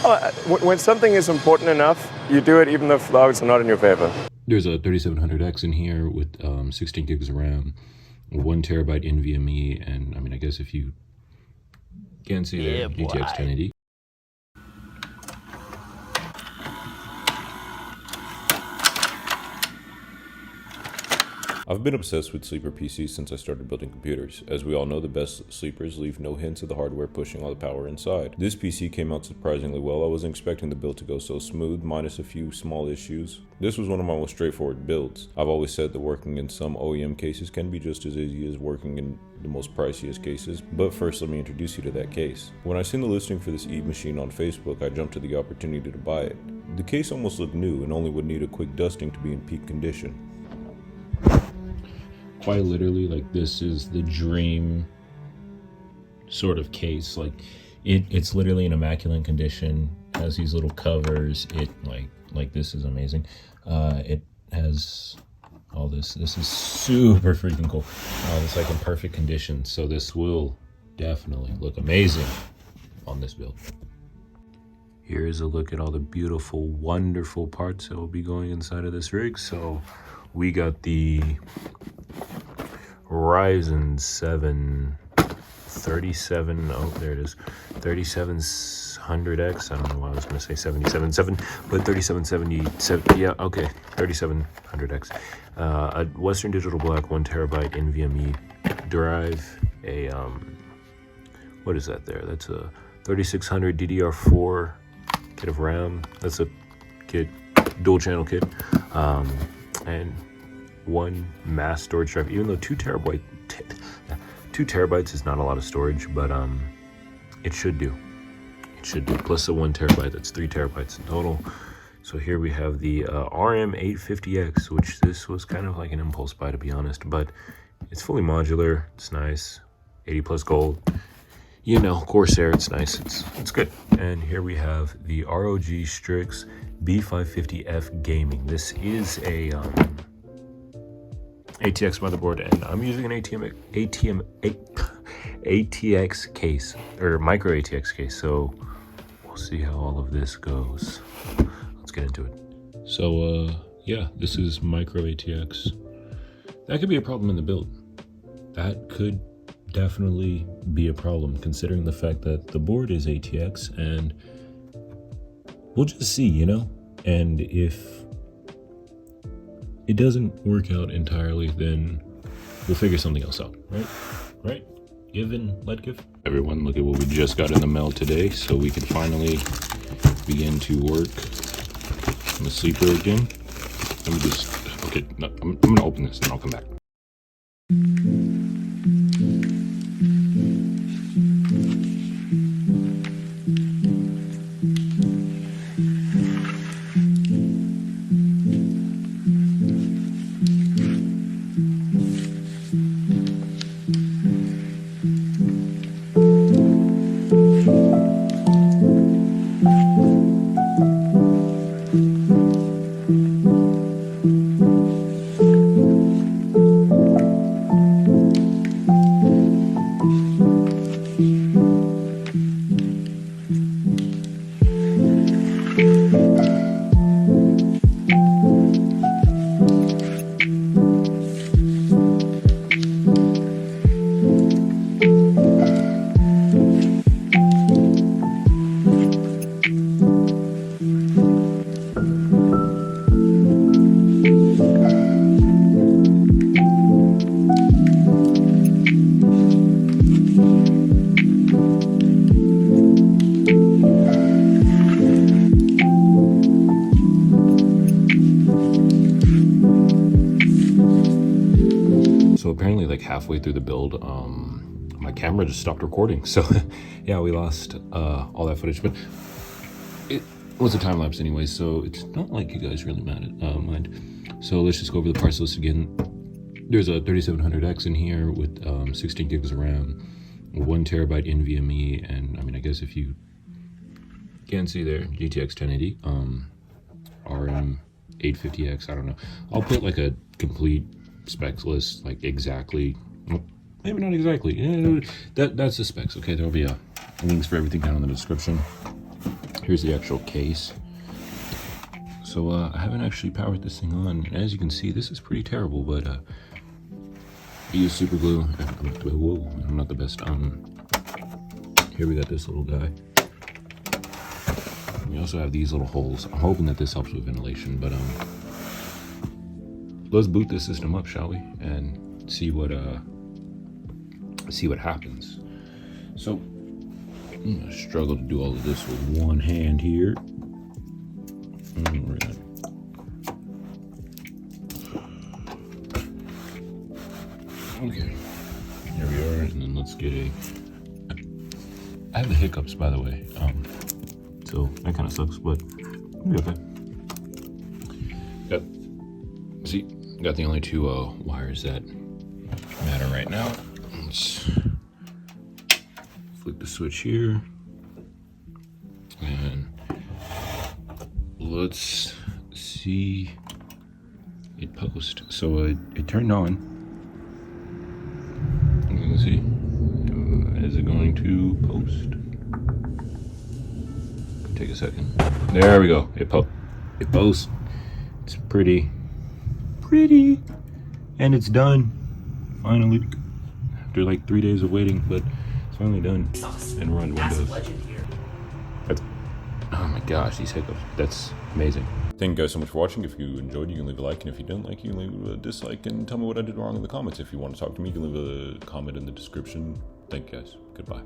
When something is important enough, you do it even if the odds are not in your favor. There's a 3700X in here with 16 gigs of RAM, 1 terabyte NVMe, and I mean, I guess if you can see there, GTX 1080. I've been obsessed with sleeper PCs since I started building computers. As we all know, the best sleepers leave no hints of the hardware pushing all the power inside. This PC came out surprisingly well. I wasn't expecting the build to go so smooth, minus a few small issues. This was one of my most straightforward builds. I've always said that working in some OEM cases can be just as easy as working in the most priciest cases, but first let me introduce you to that case. When I seen the listing for this Eve machine on Facebook, I jumped to the opportunity to buy it. The case almost looked new and only would need a quick dusting to be in peak condition. Quite literally, like, this is the dream sort of case. Like, it's literally in immaculate condition, has these little covers. It like this is amazing. It has all this. This is super freaking cool. It's like in perfect condition, so this will definitely look amazing on this build. Here's a look at all the beautiful, wonderful parts that will be going inside of this rig. So we got the Ryzen 7 37, oh there it is, 3700X. I don't know why I was going to say 77.7, but 3770, yeah, okay, 3700X. A Western Digital Black 1 terabyte NVMe drive, a what is that there? That's a 3600 DDR4 kit of RAM. That's a kit, dual channel kit, and 1 mass storage drive. Even though 2 terabytes is not a lot of storage, but it should do. It should do. Plus the 1 terabyte, that's 3 terabytes in total. So here we have the RM850X, which this was kind of like an impulse buy, to be honest, but it's fully modular. It's nice. 80 plus gold. You know, Corsair, it's nice, it's good. And here we have the ROG Strix B550F Gaming. This is a ATX motherboard, and I'm using an ATX case, or micro ATX case, so we'll see how all of this goes. Let's get into it. So yeah, this is micro ATX. That could be a problem in the build. That could definitely be a problem, considering the fact that the board is ATX, and we'll just see, you know? And if it doesn't work out entirely, then we'll figure something else out, right? Right? Give and let give. Everyone, look at what we just got in the mail today, so we can finally begin to work on the sleeper again. Let me just, okay, no, I'm gonna open this and I'll come back. So apparently, like halfway through the build, my camera just stopped recording. So yeah, we lost all that footage, but it was a time lapse anyway, so it's not like you guys really mind. So let's just go over the parts list again. There's a 3700X in here with 16 gigs of RAM, 1 terabyte NVMe, and I mean, I guess if you can see there, GTX 1080, RM850X, I don't know. I'll put like a complete specs list, like exactly, well, maybe not exactly, that's the specs. Okay, there'll be links for everything down in the description. Here's the actual case. So I haven't actually powered this thing on. As you can see, this is pretty terrible, but I use super glue. Whoa, I'm not the best. Here we got this little guy. We also have these little holes. I'm hoping that this helps with ventilation, but let's boot this system up, shall we? And see what happens. So I'm gonna struggle to do all of this with one hand here. Okay, here we are, and then let's get I have the hiccups, by the way, so that kind of sucks, but it'll be okay. Got the only two wires that matter right now. Let's flip the switch here, and let's see it post. So it turned on. Let's see. Is it going to post? Take a second. There we go. It posts. It's pretty, and it's done. Finally, after like 3 days of waiting, but it's finally done. And run Windows. Oh my gosh, these hiccups. That's amazing. Thank you guys so much for watching. If you enjoyed, you can leave a like, and if you didn't like, you can leave a dislike, and tell me what I did wrong in the comments. If you want to talk to me, you can leave a comment in the description. Thank you guys. Goodbye.